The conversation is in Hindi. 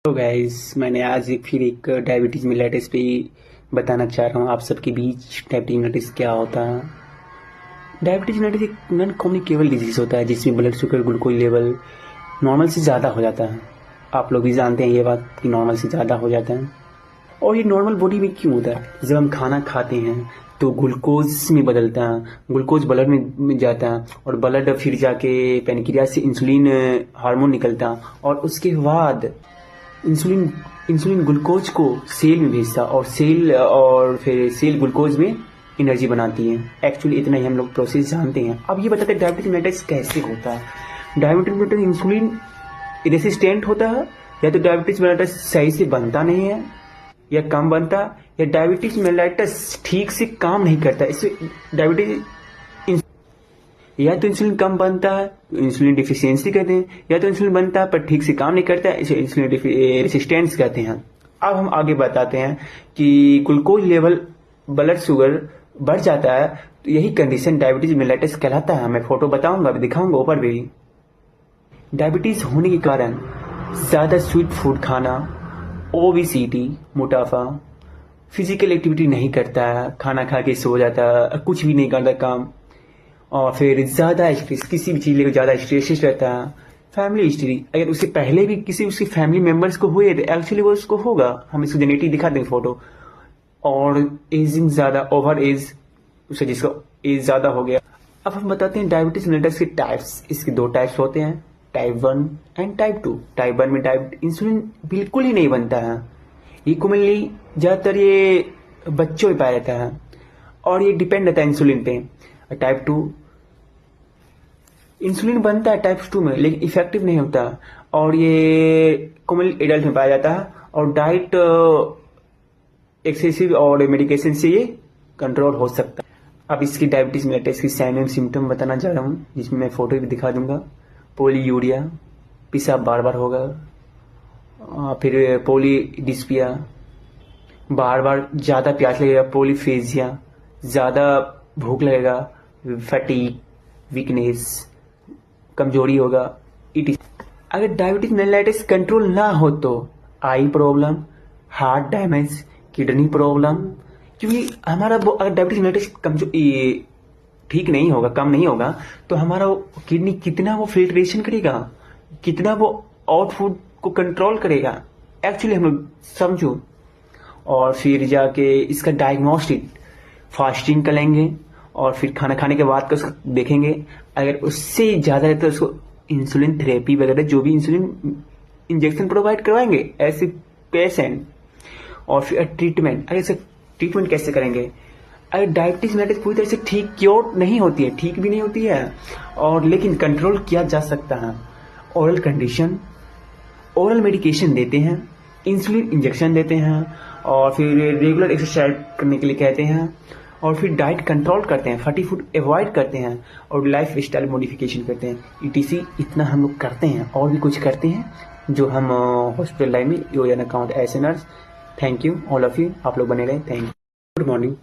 तो गाइस मैंने आज फिर एक डायबिटीज़ मिलेटस पे बताना चाह रहा हूँ आप सबके बीच डायबिटीज़ मिलेटस क्या होता है। डायबिटीज़ मिलेटस एक नॉन कम्युनिकेबल डिजीज़ होता है जिसमें blood sugar glucose level normal से ज़्यादा हो जाता है। आप लोग भी जानते हैं ये बात कि नॉर्मल से ज़्यादा हो जाता है। और ये नॉर्मल बॉडी में क्यों होता है? जब हम खाना खाते हैं तो ग्लूकोज में बदलता है, ग्लूकोज ब्लड में जाता है और ब्लड फिर जाके पैनक्रियास से इंसुलिन हार्मोन निकलता है और उसके बाद इंसुलिन इंसुलिन ग्लूकोज को सेल में भेजता और फिर सेल ग्लूकोज में एनर्जी बनाती है। एक्चुअली इतना ही हम लोग प्रोसेस जानते हैं। अब ये बताते हैं डायबिटीज मेलेटस कैसे होता है। डायबिटीज मेलेटस इंसुलिन रेसिस्टेंट होता है या तो डायबिटीज मेलेटस सही से बनता नहीं है या कम बनता या डायबिटीज मेलेटस ठीक से काम नहीं करता। इससे डायबिटीज या तो इंसुलिन कम बनता है, इंसुलिन डिफिशियंसी कहते हैं, या तो इंसुलिन बनता है पर ठीक से काम नहीं करता है, इसे इंसुलिन रेसिस्टेंस कहते हैं। अब हम आगे बताते हैं कि ग्लूकोज लेवल ब्लड शुगर बढ़ जाता है तो यही कंडीशन डायबिटीज मेलेटस कहलाता है। मैं फोटो बताऊंगा, दिखाऊंगा ऊपर भी। डायबिटीज होने के कारण ज़्यादा स्वीट फूड खाना, ओबेसिटी मोटापा, फिजिकल एक्टिविटी नहीं करता है, खाना खा के सो जाता है, कुछ भी नहीं करता काम, और फिर ज़्यादा स्ट्रेस, किसी भी चीज़ लेकर ज़्यादा स्ट्रेस रहता है। फैमिली हिस्ट्री, अगर उससे पहले भी किसी उसके फैमिली मेम्बर्स को हुए तो एक्चुअली वो उसको होगा। हम इसको जेनेटिक दिखा देंगे फोटो। और एजिंग ज़्यादा, ओवर एज, उसे जिसका एज ज़्यादा हो गया। अब हम बताते हैं डायबिटीज मेलेटस के टाइप्स। इसके दो टाइप्स होते हैं, टाइप 1 एंड टाइप 2। टाइप 1 में इंसुलिन बिल्कुल ही नहीं बनता है। ये कॉमनली ज़्यादातर ये बच्चों में पाया जाता है और ये डिपेंड रहता है इंसुलिन पे। टाइप 2 इंसुलिन बनता है टाइप 2 में लेकिन इफेक्टिव नहीं होता और ये कॉमनली एडल्ट में पाया जाता है और डाइट एक्सेसिव और मेडिकेशन से ये कंट्रोल हो सकता है। अब इसकी डायबिटीज मेलेटस की साइन एंड सिम्टम बताना चाह रहा हूँ जिसमें मैं फोटो भी दिखा दूंगा। पोलीयूरिया, पेशाब बार बार होगा, फिर पोलीडिस्पिया, बार बार ज़्यादा प्यास लगेगा, पोलीफेजिया, ज़्यादा भूख लगेगा, फटीग, वीकनेस, कमजोरी होगा, अगर डायबिटीज मेलेटस कंट्रोल ना हो तो eye problem, heart damage, kidney problem. क्योंकि हमारा अगर डायबिटीज मेलेटस कमजोर ठीक नहीं होगा, कम नहीं होगा तो हमारा किडनी कितना वो फिल्ट्रेशन करेगा, कितना वो आउटपुट को कंट्रोल करेगा, एक्चुअली हम लोग समझो। और फिर जाके इसका डायग्नोस्टिक फास्टिंग करेंगे और फिर खाना खाने के बाद का उसको देखेंगे। अगर उससे ज़्यादा रहता है उसको इंसुलिन थेरेपी वगैरह जो भी इंसुलिन इंजेक्शन प्रोवाइड करवाएंगे ऐसे पेशेंट। और फिर ट्रीटमेंट, अगर इसका ट्रीटमेंट कैसे करेंगे? अगर डायबिटीज मेलेटस पूरी तरह से ठीक क्योर नहीं होती है, ठीक भी नहीं होती है और लेकिन कंट्रोल किया जा सकता है। ओरल कंडीशन, ओरल मेडिकेशन देते हैं, इंसुलिन इंजेक्शन देते हैं और फिर रेगुलर एक्सरसाइज करने के लिए कहते हैं और फिर डाइट कंट्रोल करते हैं, फटी फूड अवॉइड करते हैं और लाइफ स्टाइल मॉडिफिकेशन करते हैं। ईटीसी इतना हम लोग करते हैं और भी कुछ करते हैं जो हम हॉस्पिटल लाइन में योजना account S N R. Thank you all of you, आप लोग बने रहे। Thank you. Good morning.